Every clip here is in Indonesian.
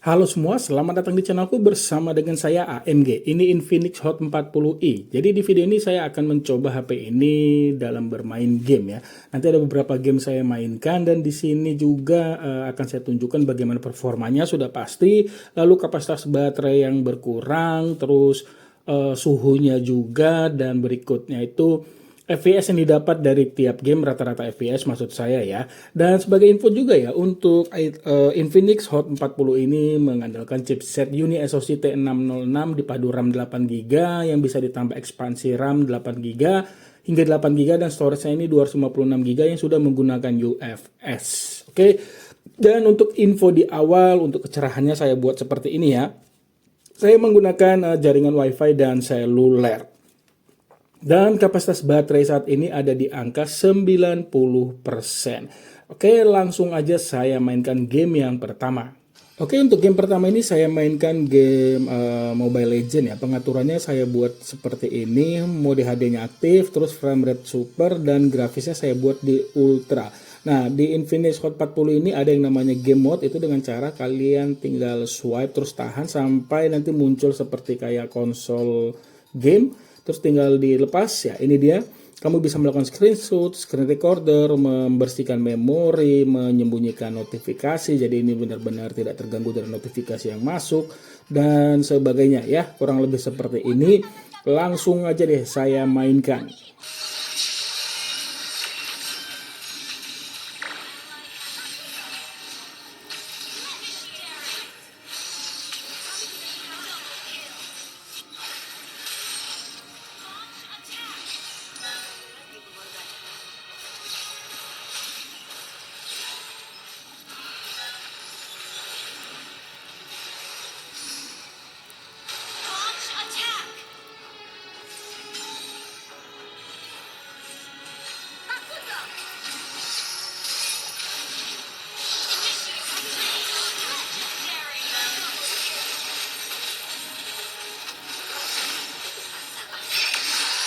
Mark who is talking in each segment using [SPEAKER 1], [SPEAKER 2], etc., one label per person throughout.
[SPEAKER 1] Halo semua, selamat datang di channelku bersama dengan saya AMG. Ini Infinix Hot 40i. Jadi di video ini saya akan mencoba HP ini dalam bermain game ya. Nanti ada beberapa game saya mainkan dan di sini juga akan saya tunjukkan bagaimana performanya sudah pasti. Lalu kapasitas baterai yang berkurang, terus suhunya juga, dan berikutnya itu FPS yang didapat dari tiap game, rata-rata FPS maksud saya ya. Dan sebagai info juga ya, untuk Infinix Hot 40 ini mengandalkan chipset Uni SoC T606 dipadu RAM 8GB yang bisa ditambah ekspansi RAM 8GB hingga 8GB, dan storage-nya ini 256GB yang sudah menggunakan UFS. Oke. Dan untuk info di awal, untuk kecerahannya saya buat seperti ini ya. Saya menggunakan jaringan WiFi dan seluler. Dan kapasitas baterai saat ini ada di angka 90%. Oke, langsung aja saya mainkan game yang pertama. Oke, untuk game pertama ini saya mainkan game Mobile Legends ya. Pengaturannya saya buat seperti ini. Mode HD-nya aktif, terus frame rate super, dan grafisnya saya buat di ultra. Nah, di Infinix Hot 40 ini ada yang namanya game mode. Itu dengan cara kalian tinggal swipe terus tahan sampai nanti muncul seperti kayak konsol game. Terus tinggal dilepas ya, ini dia. Kamu bisa melakukan screenshot, screen recorder, membersihkan memori, menyembunyikan notifikasi. Jadi ini benar-benar tidak terganggu dari notifikasi yang masuk dan sebagainya ya. Kurang lebih seperti ini. Langsung aja deh saya mainkan.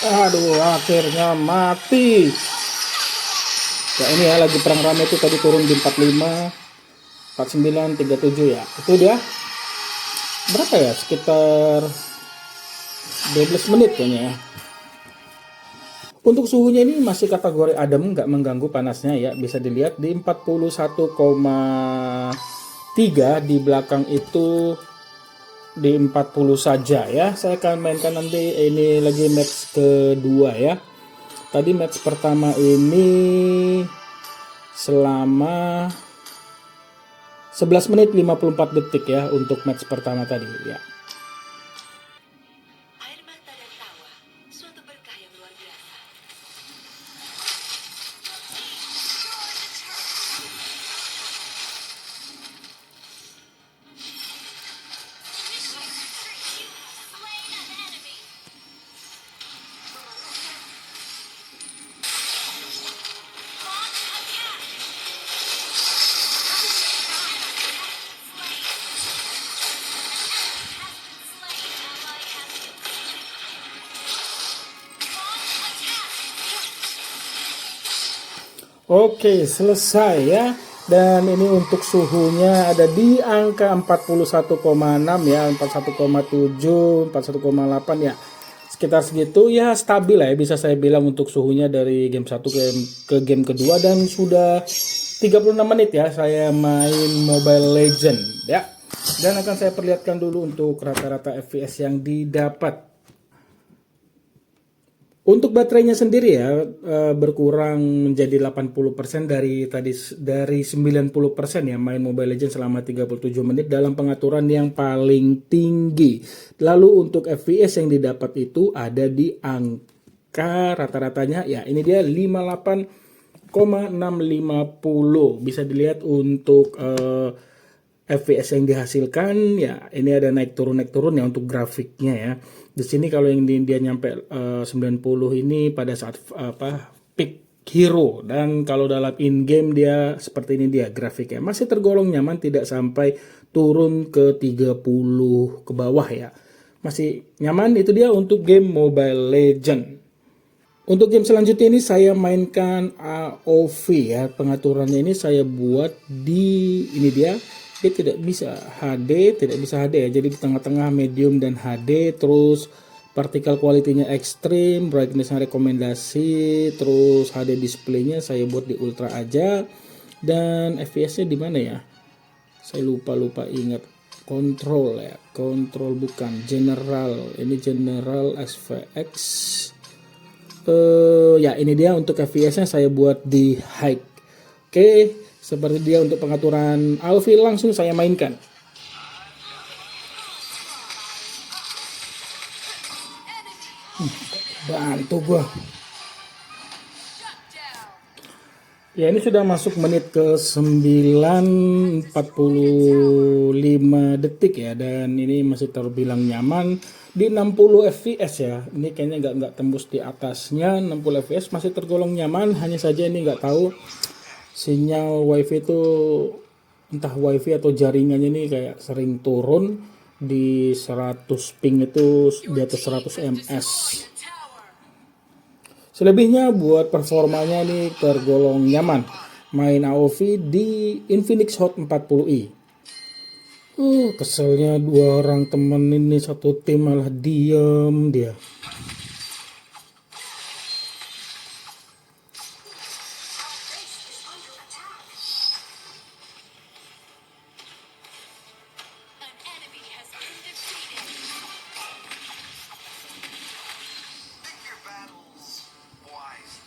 [SPEAKER 1] Aduh, akhirnya mati. Ya ini ya, lagi perang rame itu tadi turun di 45, 49, 37 ya. Itu dia. Berapa ya? Sekitar 12 menit kayaknya ya. Untuk suhunya ini masih kategori adem, nggak mengganggu panasnya ya. Bisa dilihat di 41,3, di belakang itu di 40 saja ya. Saya akan mainkan nanti, ini lagi match kedua ya. Tadi match pertama ini selama 11 menit 54 detik ya untuk match pertama tadi ya.
[SPEAKER 2] Air mata dan tawa, suatu berkah yang luar biasa.
[SPEAKER 1] Oke, selesai ya. Dan ini untuk suhunya ada di angka 41,6 ya, 41,7, 41,8 ya. Sekitar segitu ya, stabil lah ya, bisa saya bilang untuk suhunya dari game 1 ke game kedua. Dan sudah 36 menit ya saya main Mobile Legend ya. Dan akan saya perlihatkan dulu untuk rata-rata FPS yang didapat. Untuk baterainya sendiri ya, berkurang menjadi 80% dari 90% ya main Mobile Legends selama 37 menit dalam pengaturan yang paling tinggi. Lalu untuk FPS yang didapat itu ada di angka rata-ratanya ya, ini dia 58,650. Bisa dilihat untuk FPS yang dihasilkan ya, ini ada naik turun ya untuk grafiknya ya. Di sini kalau yang dia nyampe 90 ini pada saat peak hero, dan kalau dalam in game dia seperti ini, dia grafiknya masih tergolong nyaman, tidak sampai turun ke 30 ke bawah ya. Masih nyaman, itu dia untuk game Mobile Legend. Untuk game selanjutnya ini saya mainkan AOV ya. Pengaturannya ini saya buat di ini dia dia tidak bisa HD, ya. Jadi di tengah-tengah medium dan HD, terus particle quality-nya ekstrim, brightness-nya rekomendasi, terus HD display-nya saya buat di ultra aja, dan FPS-nya di mana ya? Saya lupa ingat. Kontrol ya, kontrol bukan general. Ini general SVX. Ya ini dia untuk FPS-nya saya buat di high. Oke, seperti dia untuk pengaturan AOV, langsung saya mainkan. Bantu gua. Ya ini sudah masuk menit ke 9:45 detik ya, dan ini masih terbilang nyaman di 60 fps ya. Ini kayaknya nggak tembus di atasnya 60 fps, masih tergolong nyaman. Hanya saja ini nggak tahu sinyal wifi itu, entah wifi atau jaringannya ini kayak sering turun di 100 ping itu di atas 100 ms. Selebihnya buat performanya ini tergolong nyaman. Main AOV di Infinix Hot 40i. Keselnya dua orang temen ini satu tim malah diem dia.
[SPEAKER 2] An enemy has been defeated.
[SPEAKER 3] Pick your battles wise.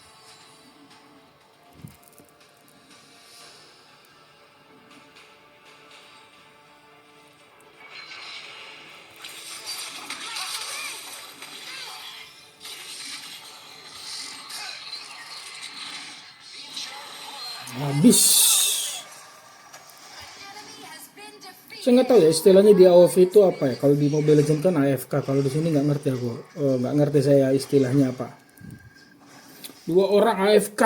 [SPEAKER 1] Habis.
[SPEAKER 2] Enemy has been defeated.
[SPEAKER 1] Saya nggak tahu ya istilahnya di AOV itu apa ya. Kalau di Mobile Legends kan AFK. Kalau di sini nggak ngerti aku. Nggak ngerti saya istilahnya apa. Dua orang AFK.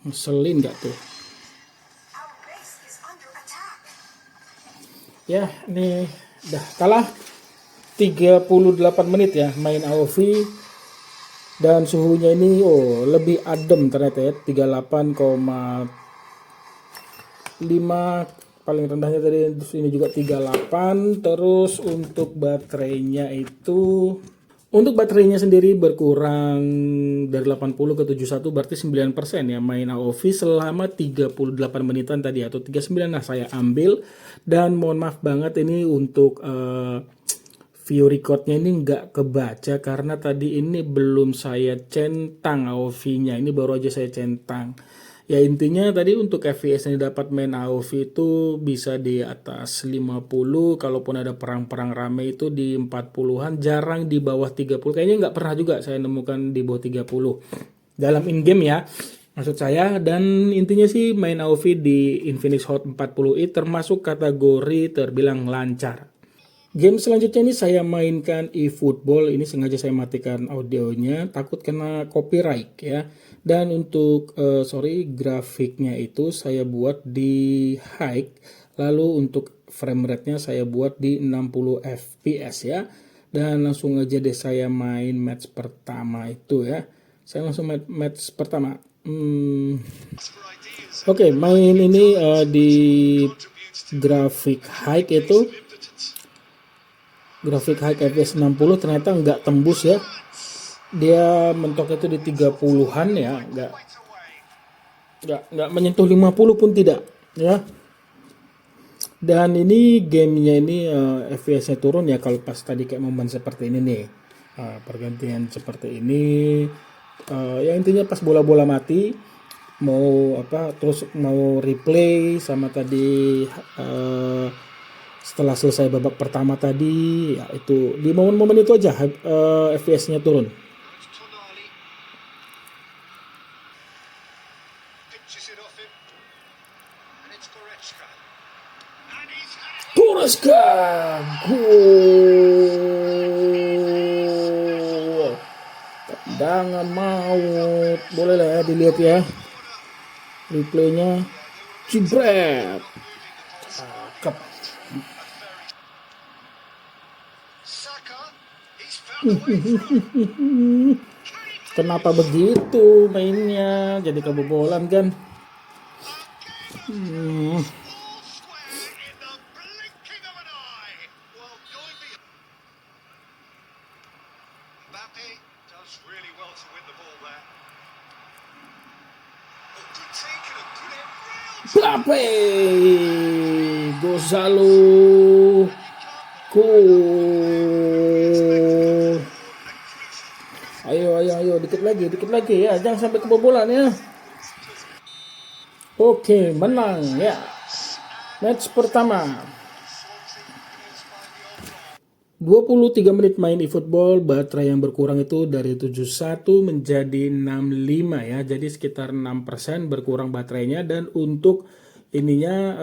[SPEAKER 1] Ngeselin nggak tuh?
[SPEAKER 3] Our base is under attack.
[SPEAKER 1] Ya, ini udah kalah 38 menit ya main AOV, dan suhunya ini lebih adem ternyata ya, 38,5 paling rendahnya tadi, terus ini juga 38. Terus untuk baterainya sendiri berkurang dari 80 ke 71, berarti 9% ya main AOV selama 38 menitan tadi atau 39. Nah, saya ambil, dan mohon maaf banget ini untuk view recordnya ini nggak kebaca karena tadi ini belum saya centang AOV-nya, ini baru aja saya centang. Ya intinya tadi untuk FPS yang didapat main AOV itu bisa di atas 50, kalaupun ada perang-perang rame itu di 40-an, jarang di bawah 30. Kayaknya nggak pernah juga saya nemukan di bawah 30 dalam in-game ya, maksud saya. Dan intinya sih main AOV di Infinix Hot 40i termasuk kategori terbilang lancar. Game selanjutnya ini saya mainkan eFootball. Ini sengaja saya matikan audionya, takut kena copyright ya. Dan untuk grafiknya itu saya buat di high. Lalu untuk frame rate-nya saya buat di 60 fps ya. Dan langsung aja deh saya main match pertama itu ya. Saya langsung match pertama. Oke, main ini di grafik high itu. Grafik high FPS 60 ternyata nggak tembus ya. Dia mentok itu di 30-an ya, nggak menyentuh 50 pun tidak ya. Dan ini gamenya ini FPS-nya turun ya kalau pas tadi kayak momen seperti ini nih. Pergantian seperti ini. Ya intinya pas bola-bola mati mau terus mau replay sama tadi setelah selesai babak pertama tadi ya, itu di momen-momen itu aja FPS-nya turun.
[SPEAKER 3] Tonali. Pitches it off him. And it's Goretzka. And he's had it.
[SPEAKER 1] Goretzka, gol, tendangan maut, boleh lah ya dilihat ya replaynya, jebret, cakep.
[SPEAKER 3] Saka. He's found a way through.
[SPEAKER 1] Kenapa begitu mainnya, jadi kebobolan kan. Mbappe, Gonzalo, gol. Ayo, dikit lagi ya, jangan sampai kebobolan ya. Oke, menang ya. Match pertama. 23 menit main eFootball, baterai yang berkurang itu dari 71 menjadi 65 ya. Jadi sekitar 6% berkurang baterainya, dan untuk ininya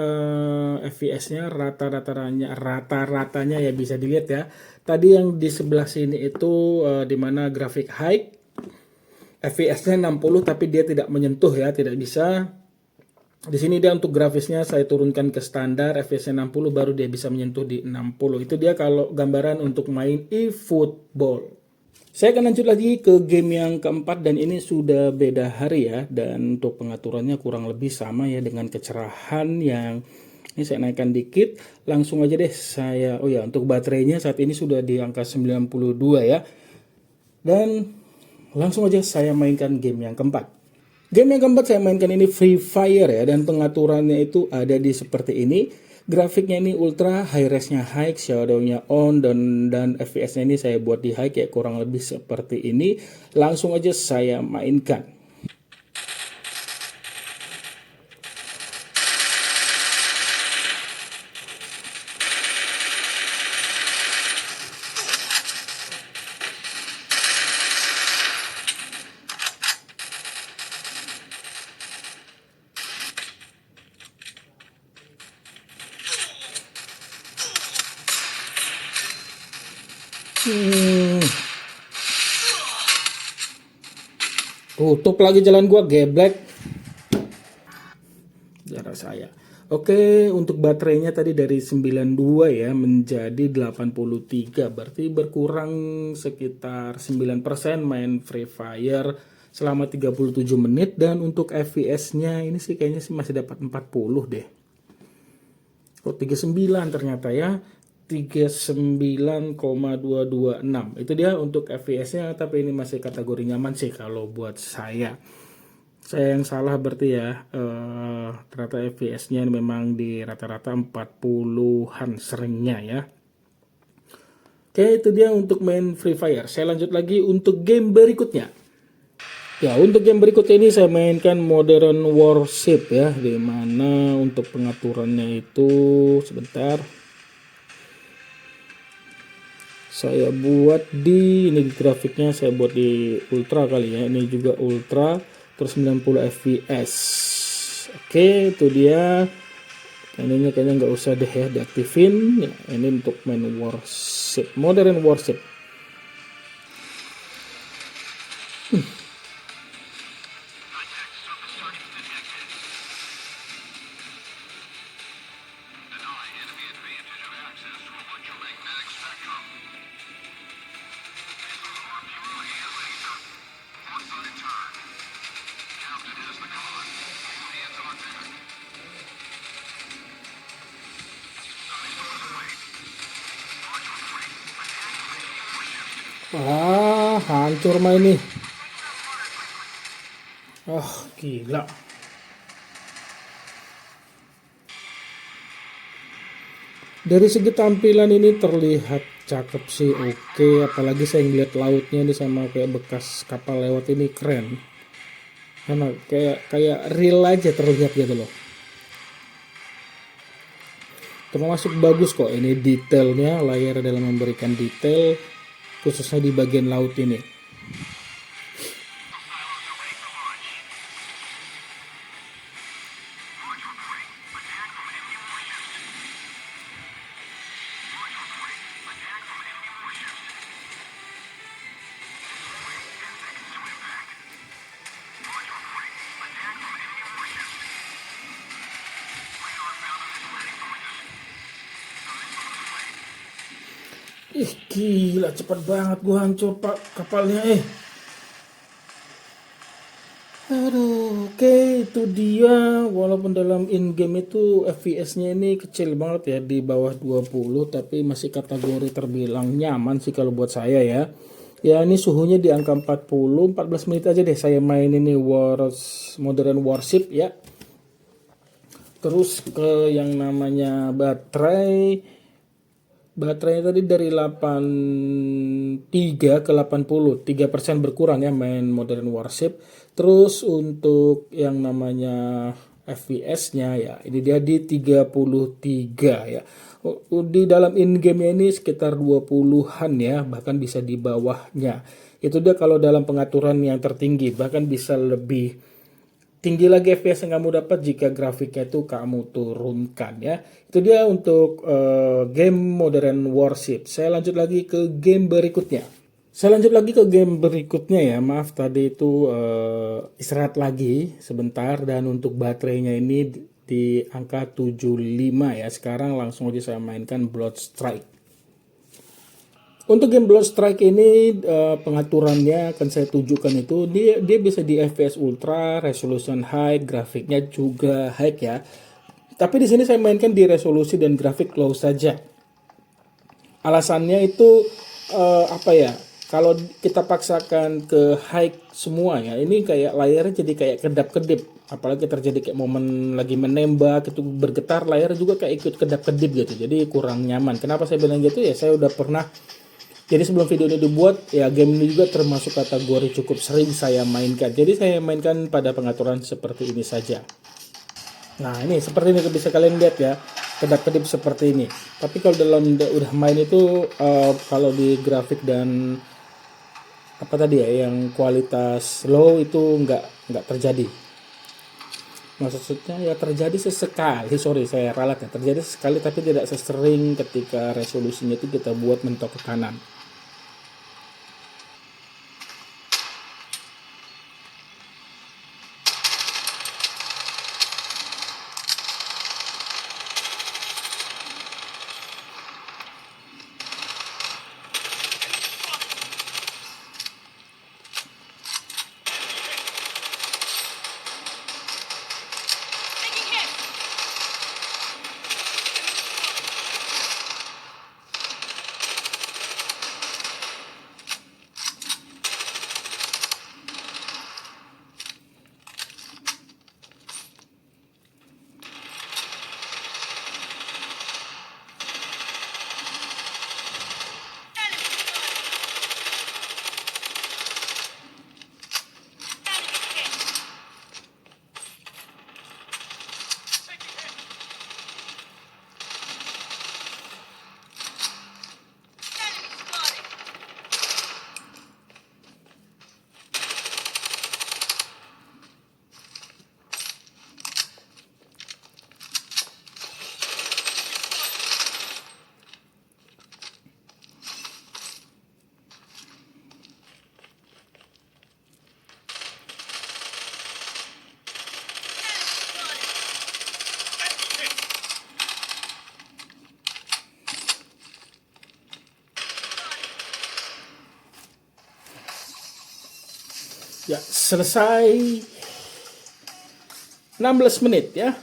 [SPEAKER 1] FPS-nya rata-ratanya ya bisa dilihat ya. Tadi yang di sebelah sini itu dimana grafik high FPS-nya 60 tapi dia tidak menyentuh ya, tidak bisa. Di sini dia untuk grafisnya saya turunkan ke standar FPS-nya 60 baru dia bisa menyentuh di 60. Itu dia kalau gambaran untuk main eFootball. Saya akan lanjut lagi ke game yang keempat, dan ini sudah beda hari ya, dan untuk pengaturannya kurang lebih sama ya dengan kecerahan yang ini saya naikkan dikit. Langsung aja deh saya, oh ya, untuk baterainya saat ini sudah di angka 92 ya. Dan langsung aja saya mainkan game yang keempat. Game yang keempat saya mainkan ini Free Fire ya, dan pengaturannya itu ada di seperti ini. Grafiknya ini ultra, high res-nya high, shadow-nya on, dan FPS-nya ini saya buat di high ya, kurang lebih seperti ini. Langsung aja saya mainkan. Tutup lagi jalan gua, geblek. Jarak saya. Oke, untuk baterainya tadi dari 92 ya menjadi 83. Berarti berkurang sekitar 9% main Free Fire selama 37 menit, dan untuk FPS-nya ini sih kayaknya sih masih dapat 40 deh. Oh, 39 ternyata ya. 39,226. Itu dia untuk FPS-nya, tapi ini masih kategori nyaman sih kalau buat saya. Saya yang salah berarti ya. Ternyata FPS-nya memang di rata-rata 40-an seringnya ya. Oke, itu dia untuk main Free Fire. Saya lanjut lagi untuk game berikutnya. Ya, untuk game berikutnya ini saya mainkan Modern Warship ya, di mana untuk pengaturannya itu sebentar. Saya buat di ini grafiknya saya buat di ultra kali ya. Ini juga ultra, terus 90 fps. Oke, itu dia. Ininya kayaknya nggak usah deh ya diaktifin. Ya, ini untuk main Warship, Modern Warship. Hancur main nih. Gila. Dari segi tampilan ini terlihat cakep sih, oke. Apalagi saya ngeliat lautnya ini sama kayak bekas kapal lewat ini, keren. Karena kayak real aja terlihat gitu loh. Termasuk bagus kok ini detailnya, layar dalam memberikan detail khususnya di bagian laut ini. Gila cepet banget gua hancur pak kapalnya Aduh, oke, itu dia. Walaupun dalam in-game itu FPS-nya ini kecil banget ya, di bawah 20, tapi masih kategori terbilang nyaman sih kalau buat saya ya. Ya, ini suhunya di angka 40, 14 menit aja deh saya main ini Modern Warship ya. Terus ke yang namanya baterai. Baterainya tadi dari 83 ke 80, 3% berkurang ya main Modern Warship. Terus untuk yang namanya FPS-nya ya, ini dia di 33 ya. Di dalam in-game ini sekitar 20-an ya, bahkan bisa di bawahnya. Itu dia kalau dalam pengaturan yang tertinggi, bahkan bisa lebih tinggi lagi FPS yang kamu dapat jika grafiknya itu kamu turunkan ya. Itu dia untuk game Modern Warship. Saya lanjut lagi ke game berikutnya. Ya. Maaf tadi itu istirahat lagi sebentar, dan untuk baterainya ini di angka 75 ya. Sekarang langsung aja saya mainkan Blood Strike. Untuk game Blood Strike ini pengaturannya akan saya tunjukkan itu dia bisa di FPS ultra, resolution high, grafiknya juga high ya. Tapi di sini saya mainkan di resolusi dan grafik low saja. Alasannya itu apa ya? Kalau kita paksakan ke high semua ya, ini kayak layarnya jadi kayak kedap-kedip. Apalagi terjadi kayak momen lagi menembak itu bergetar, layar juga kayak ikut kedap-kedip gitu. Jadi kurang nyaman. Kenapa saya bilang gitu ya? Saya udah pernah. Jadi sebelum video ini dibuat, ya game ini juga termasuk kategori cukup sering saya mainkan. Jadi saya mainkan pada pengaturan seperti ini saja. Nah ini seperti ini bisa kalian lihat ya, kedap-kedip seperti ini. Tapi kalau dalam udah main itu, kalau di grafik dan apa tadi ya, yang kualitas low itu nggak terjadi. Maksudnya ya terjadi sesekali, sorry saya ralat ya, terjadi sekali tapi tidak sesering ketika resolusinya itu kita buat mentok ke kanan. Ya, selesai 16 menit ya.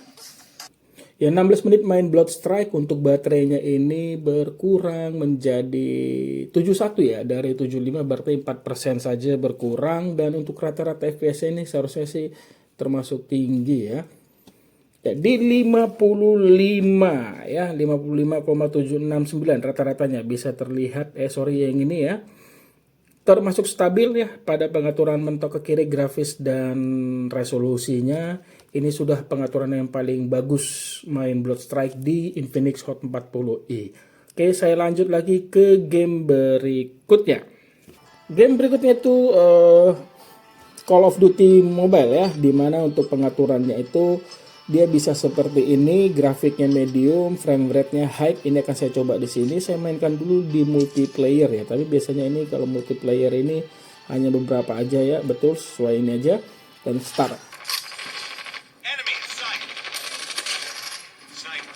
[SPEAKER 1] Ya 16 menit main Blood Strike. Untuk baterainya ini berkurang menjadi 71 ya. Dari 75 berarti 4% saja berkurang. Dan untuk rata-rata FPS ini seharusnya sih termasuk tinggi ya. Ya di 55 ya, 55,769 rata-ratanya bisa terlihat, yang ini ya. Termasuk stabil ya pada pengaturan mentok ke kiri grafis dan resolusinya. Ini sudah pengaturan yang paling bagus main Blood Strike di Infinix Hot 40i. Oke, saya lanjut lagi ke game berikutnya. Game berikutnya itu Call of Duty Mobile ya, dimana untuk pengaturannya itu dia bisa seperti ini, grafiknya medium, frame rate-nya high. Ini akan saya coba di sini. Saya mainkan dulu di multiplayer ya. Tapi biasanya ini kalau multiplayer ini hanya beberapa aja ya. Betul, sesuai ini aja. Dan start.
[SPEAKER 3] Enemy in sight. Sniper.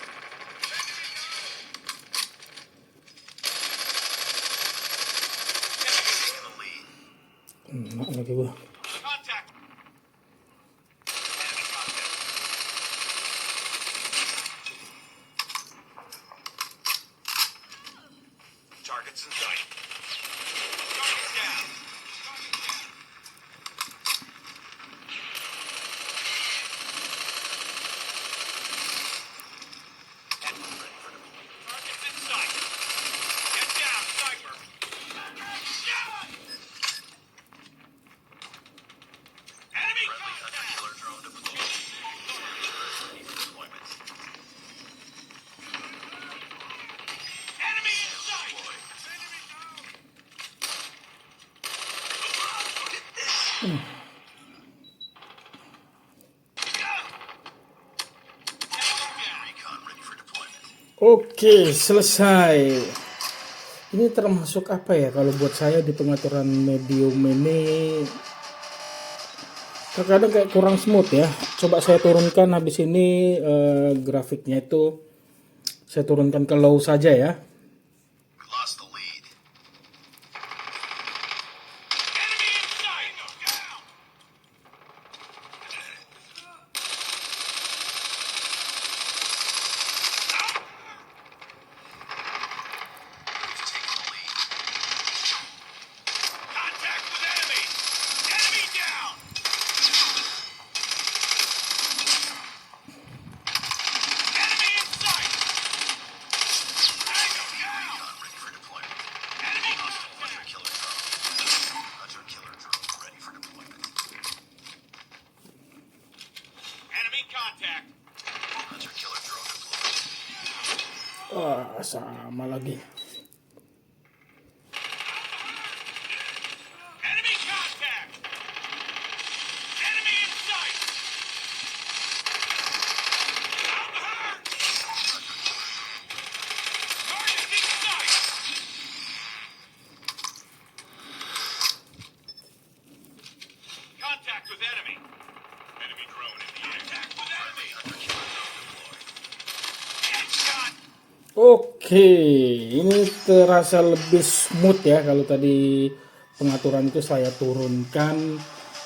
[SPEAKER 3] Enemy taking the lead.
[SPEAKER 1] Lagi gua.
[SPEAKER 3] Contact. Enemy contact. Targets in sight. Targets down.
[SPEAKER 1] Oke, selesai. Ini termasuk apa ya kalau buat saya di pengaturan medium ini terkadang kayak kurang smooth ya. Coba saya turunkan habis ini grafiknya itu saya turunkan ke low saja ya.
[SPEAKER 3] We lost the lead. Contact with enemy. Enemy down. Enemy in sight. Tango down. Ready for deployment. Enemy hunter killer drone. Hunter killer drone ready for deployment. Enemy contact. Hunter killer drone deployed.
[SPEAKER 1] Sama lagi.
[SPEAKER 3] Enemy contact. Enemy in sight. I'm hurt. Target in sight. Contact with enemy. Enemy drone in the air. Contact with enemy. Hunter killer drone deployed. Headshot.
[SPEAKER 1] Oke, ini terasa lebih smooth ya kalau tadi pengaturan itu saya turunkan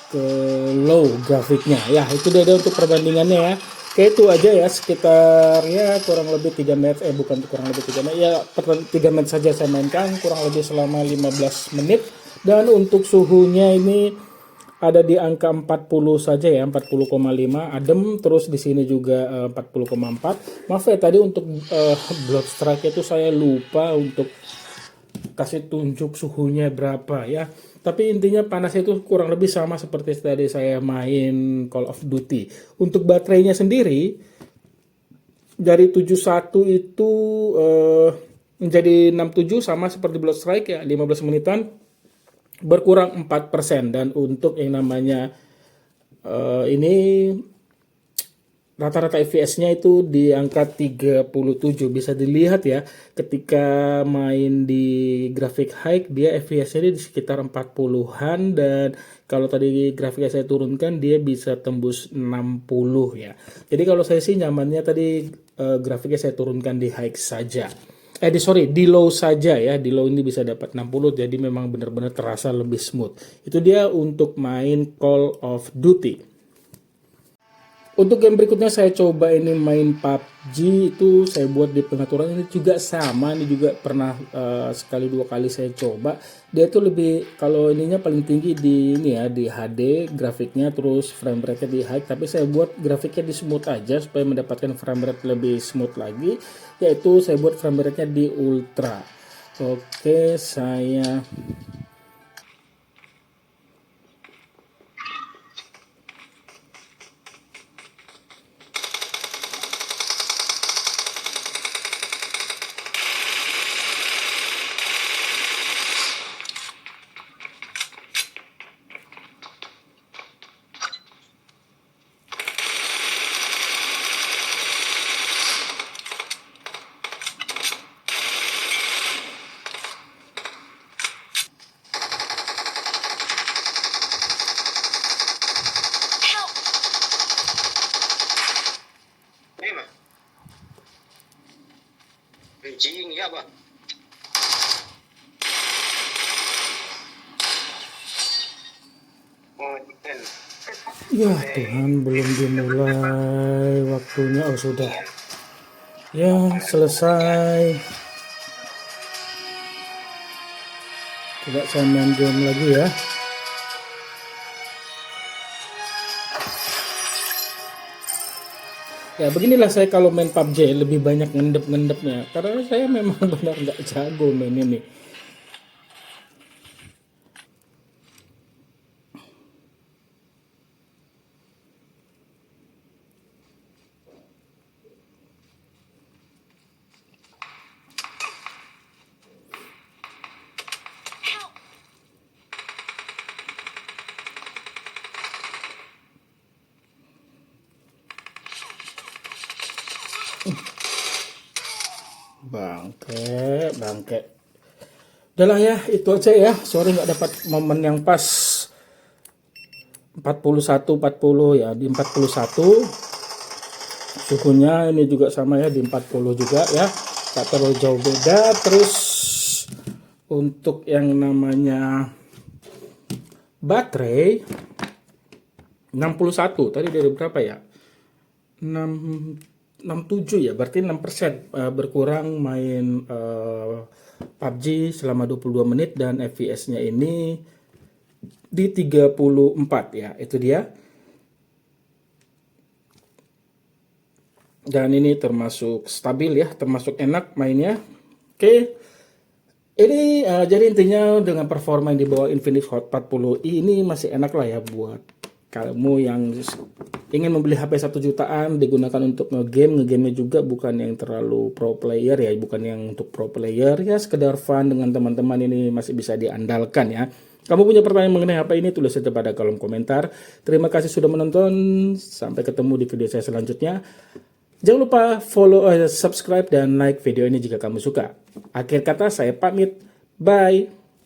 [SPEAKER 1] ke low grafiknya. Ya, itu dia untuk perbandingannya ya. Oke, itu aja ya sekitar ya kurang lebih 3 menit bukan kurang lebih 3 menit ya 3 menit saja saya mainkan kurang lebih selama 15 menit dan untuk suhunya ini ada di angka 40 saja ya, 40,5 adem, terus di sini juga 40,4. Maaf ya tadi untuk Blood Strike itu saya lupa untuk kasih tunjuk suhunya berapa ya. Tapi intinya panas itu kurang lebih sama seperti tadi saya main Call of Duty. Untuk baterainya sendiri dari 71 itu menjadi 67 sama seperti Blood Strike ya, 15 menitan berkurang 4%. Dan untuk yang namanya ini rata-rata FPS-nya itu di angka 37. Bisa dilihat ya ketika main di grafik high dia FPS-nya di sekitar 40-an dan kalau tadi grafiknya saya turunkan dia bisa tembus 60 ya. Jadi kalau saya sih nyamannya tadi grafiknya saya turunkan di high saja. Di low saja ya. Di low ini bisa dapat 60 jadi memang benar-benar terasa lebih smooth. Itu dia untuk main Call of Duty. Untuk game berikutnya saya coba ini main PUBG, itu saya buat di pengaturan ini juga sama, ini juga pernah sekali dua kali saya coba. Dia itu lebih kalau ininya paling tinggi di ini ya di HD grafiknya, terus frame rate di high, tapi saya buat grafiknya di smooth aja supaya mendapatkan frame rate lebih smooth lagi, yaitu saya buat frame rate-nya di ultra. Oke, saya
[SPEAKER 2] Help!
[SPEAKER 4] Emma. Anjing ya, Bang. Oh, ten.
[SPEAKER 1] ya Tuhan belum dimulai waktunya. Oh sudah. Ya, selesai. Coba saya main game lagi ya. Ya, beginilah saya kalau main PUBG lebih banyak ngendep-ngendepnya. Karena saya memang benar nggak jago main ini.
[SPEAKER 2] Help!
[SPEAKER 1] Bangke. Udahlah ya, itu aja ya. Sorry nggak dapat momen yang pas. 41-40 ya, di 41. Suhunya ini juga sama ya, di 40 juga ya. Tak terlalu jauh beda. Terus untuk yang namanya baterai 61. Tadi dari berapa ya? 67 ya, berarti 6% berkurang main PUBG selama 22 menit dan FPS-nya ini di 34 ya, itu dia. Dan ini termasuk stabil ya, termasuk enak mainnya. Oke. Ini jadi intinya dengan performa yang di bawah Infinix Hot 40i ini masih enak lah ya buat kamu yang ingin membeli HP 1 jutaan digunakan untuk ngegamenya juga bukan yang terlalu pro player ya, bukan yang untuk pro player ya, sekedar fun dengan teman-teman, ini masih bisa diandalkan ya. Kamu punya pertanyaan mengenai HP ini, tulis saja pada kolom komentar. Terima kasih sudah menonton, sampai ketemu di video saya selanjutnya. Jangan lupa follow, subscribe dan like video ini jika kamu suka. Akhir kata saya pamit, bye.